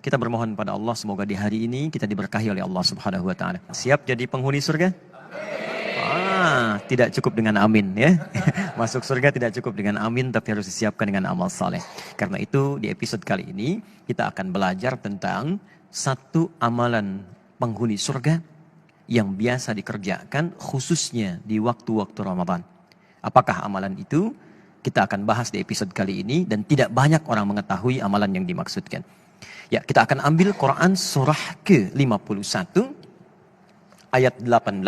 Kita bermohon pada Allah semoga di hari ini kita diberkahi oleh Allah Subhanahu wa taala. Siap jadi penghuni surga? Tidak cukup dengan amin ya. Masuk surga tidak cukup dengan amin, tapi harus disiapkan dengan amal saleh. Karena itu di episode kali ini kita akan belajar tentang satu amalan penghuni surga yang biasa dikerjakan khususnya di waktu-waktu Ramadan. Apakah amalan itu? Kita akan bahas di episode kali ini dan tidak banyak orang mengetahui amalan yang dimaksudkan. Ya, kita akan ambil Quran surah ke-51 ayat 18.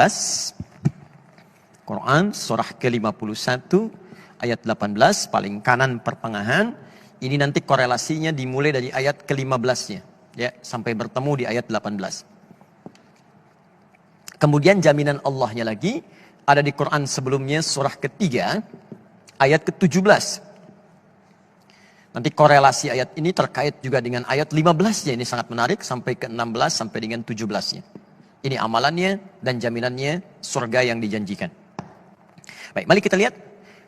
Quran surah ke-51 ayat 18 paling kanan pertengahan. Ini nanti korelasinya dimulai dari ayat ke-15-nya ya sampai bertemu di ayat 18. Kemudian jaminan Allahnya lagi ada di Quran sebelumnya surah ketiga ayat ke-17. Nanti korelasi ayat ini terkait juga dengan ayat 15-nya. Ini sangat menarik sampai ke-16 sampai dengan 17-nya. Ini amalannya dan jaminannya surga yang dijanjikan. Baik, mari kita lihat.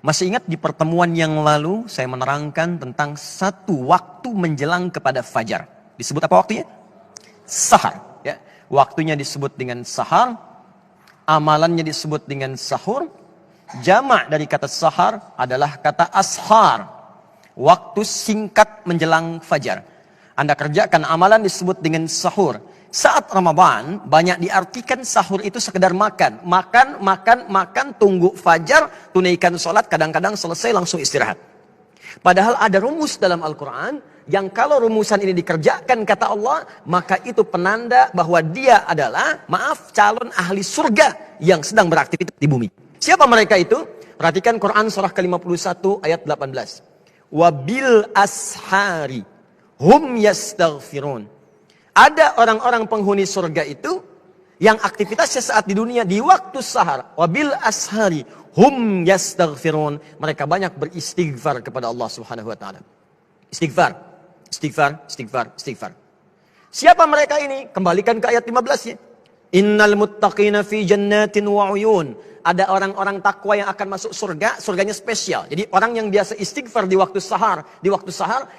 Masih ingat di pertemuan yang lalu saya menerangkan tentang satu waktu menjelang kepada fajar. Disebut apa waktunya? Sahar. Ya. Waktunya disebut dengan sahar. Amalannya disebut dengan sahur. Jamak dari kata sahar adalah kata ashar. Waktu singkat menjelang fajar. Anda kerjakan amalan disebut dengan sahur. Saat Ramadan, banyak diartikan sahur itu sekedar makan. Makan, tunggu fajar, tunaikan sholat, kadang-kadang selesai langsung istirahat. Padahal ada rumus dalam Al-Quran, yang kalau rumusan ini dikerjakan, kata Allah, maka itu penanda bahwa dia adalah, calon ahli surga yang sedang beraktivitas di bumi. Siapa mereka itu? Perhatikan Quran surah ke-51 ayat 18. Wabil ashari hum yastaghfirun. Ada orang-orang penghuni surga itu yang aktivitasnya saat di dunia di waktu sahar. Wabil ashari hum yastaghfirun. Mereka banyak beristighfar kepada Allah Subhanahu wa taala. Istighfar. Siapa mereka ini? Kembalikan ke ayat 15-nya. Innal muttaqina fi jannatin wa uyun. Ada orang-orang takwa yang akan masuk surga, surganya spesial. Jadi orang yang biasa istighfar di waktu sahar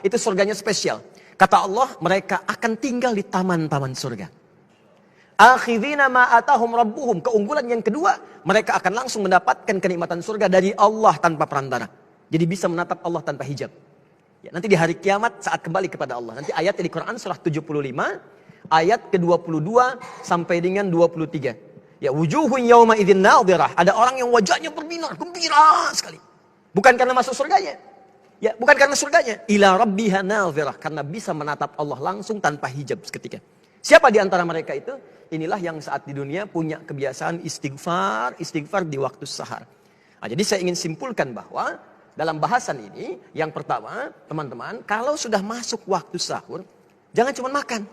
itu surganya spesial. Kata Allah, mereka akan tinggal di taman-taman surga. Akhidhina ma atahum rabbuhum. Keunggulan yang kedua, mereka akan langsung mendapatkan kenikmatan surga dari Allah tanpa perantara. Jadi bisa menatap Allah tanpa hijab. Ya, nanti di hari kiamat saat kembali kepada Allah. Nanti ayatnya di Quran surah 75, ayat ke-22 sampai dengan 23. Ya, wujuhun yawma idzin nadhirah. Ada orang yang wajahnya berbinar, gembira sekali. Bukan karena masuk surganya. Ya, bukan karena surganya. Ila rabbiha nadhirah. Karena bisa menatap Allah langsung tanpa hijab seketika. Siapa di antara mereka itu? Inilah yang saat di dunia punya kebiasaan istighfar di waktu sahar. Nah, jadi saya ingin simpulkan bahwa dalam bahasan ini, yang pertama, teman-teman, kalau sudah masuk waktu sahur, jangan cuma makan.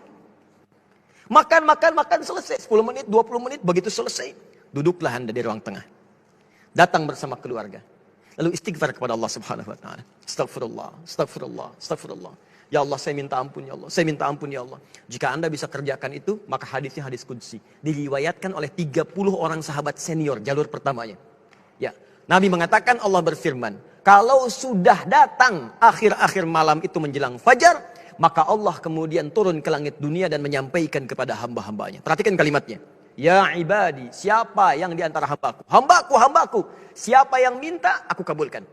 Makan, selesai. 10 menit, 20 menit, begitu selesai. Duduklah Anda di ruang tengah. Datang bersama keluarga. Lalu istighfar kepada Allah Subhanahu wa taala. Astagfirullah. Ya Allah, saya minta ampun ya Allah. Jika Anda bisa kerjakan itu, maka hadisnya hadis qudsi. Diriwayatkan oleh 30 orang sahabat senior jalur pertamanya. Ya, Nabi mengatakan, Allah berfirman, kalau sudah datang akhir-akhir malam itu menjelang fajar, maka Allah kemudian turun ke langit dunia dan menyampaikan kepada hamba-hambanya. Perhatikan kalimatnya. Ya ibadi, siapa yang di antara hambaku? Hambaku. Siapa yang minta, aku kabulkan.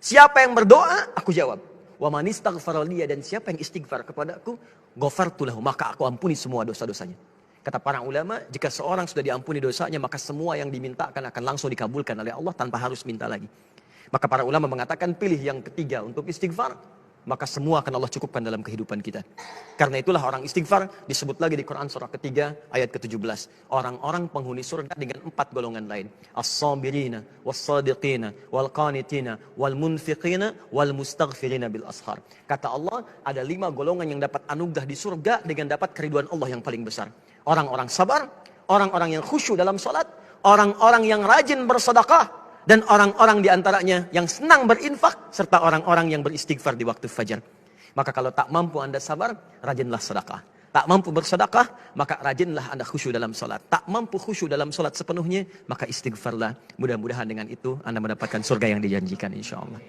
Siapa yang berdoa, aku jawab. Wa man istaghfara liya, dan siapa yang istighfar kepadaku, ghafartu lahu, maka aku ampuni semua dosa-dosanya. Kata para ulama, jika seorang sudah diampuni dosanya, maka semua yang dimintakan akan langsung dikabulkan oleh Allah tanpa harus minta lagi. Maka para ulama mengatakan pilih yang ketiga untuk istighfar, maka semua akan Allah cukupkan dalam kehidupan kita. Karena itulah orang istighfar disebut lagi di Quran surah ketiga ayat ke-17. Orang-orang penghuni surga dengan 4 golongan lain. As-sabirina, was-sadiqina, wal-qanitina, wal-munfiqina, wal-mustaghfirina bil ashar. Kata Allah, ada 5 golongan yang dapat anugerah di surga dengan dapat keriduan Allah yang paling besar. Orang-orang sabar, orang-orang yang khusyuk dalam salat, orang-orang yang rajin bersedekah, dan orang-orang diantaranya yang senang berinfak, serta orang-orang yang beristighfar di waktu fajar. Maka kalau tak mampu Anda sabar, rajinlah sedekah. Tak mampu bersedekah, maka rajinlah Anda khusyuk dalam salat. Tak mampu khusyuk dalam salat sepenuhnya, maka istighfarlah. Mudah-mudahan dengan itu Anda mendapatkan surga yang dijanjikan, insya Allah.